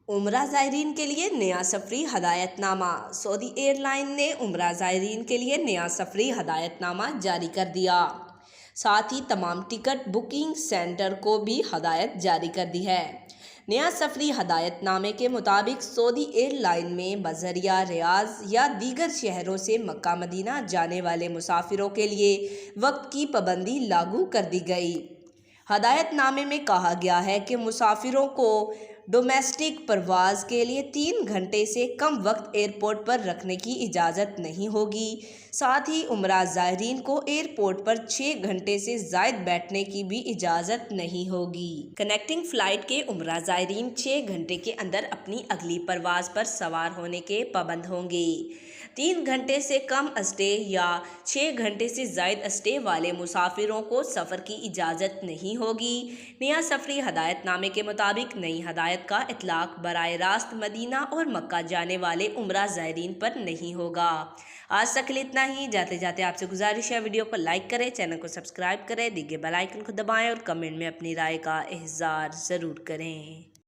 उम्रा ज़ायरीन के लिए नया सफरी हदायतनामा। सऊदी एयरलाइन ने उम्रा ज़ायरीन के लिए नया सफरी हदायतनामा जारी कर दिया। साथ ही तमाम टिकट बुकिंग सेंटर को भी हदायत जारी कर दी है। नया सफरी हदायतनामे के मुताबिक सऊदी एयरलाइन में बजरिया रियाज या दीगर शहरों से मक्का मदीना जाने वाले मुसाफिरों के लिए वक्त की पाबंदी लागू कर दी गई। हदायतनामे में कहा गया है कि मुसाफिरों को डोमेस्टिक परवाज के लिए 3 घंटे से कम वक्त एयरपोर्ट पर रखने की इजाज़त नहीं होगी। साथ ही उम्रा ज़ायरीन को एयरपोर्ट पर 6 घंटे से ज़ायद बैठने की भी इजाज़त नहीं होगी। कनेक्टिंग फ़्लाइट के उम्रा ज़ायरीन 6 घंटे के अंदर अपनी अगली परवाज़ पर सवार होने के पाबंद होंगे। 3 घंटे से कम स्टे या 6 घंटे से ज़ायद स्टे वाले मुसाफिरों को सफ़र की इजाज़त नहीं होगी। नया सफरी हदायतनामे के मुताबिक नई हदायत का इतलाक़ बराए रास्त मदीना और मक्का जाने वाले उम्रा ज़ायरीन पर नहीं होगा। आज तक के लिए इतना ही। जाते जाते आपसे गुजारिश है, वीडियो को लाइक करें, चैनल को सब्सक्राइब करें, दिए बेल आइकन को दबाएं और कमेंट में अपनी राय का इज़हार ज़रूर करें।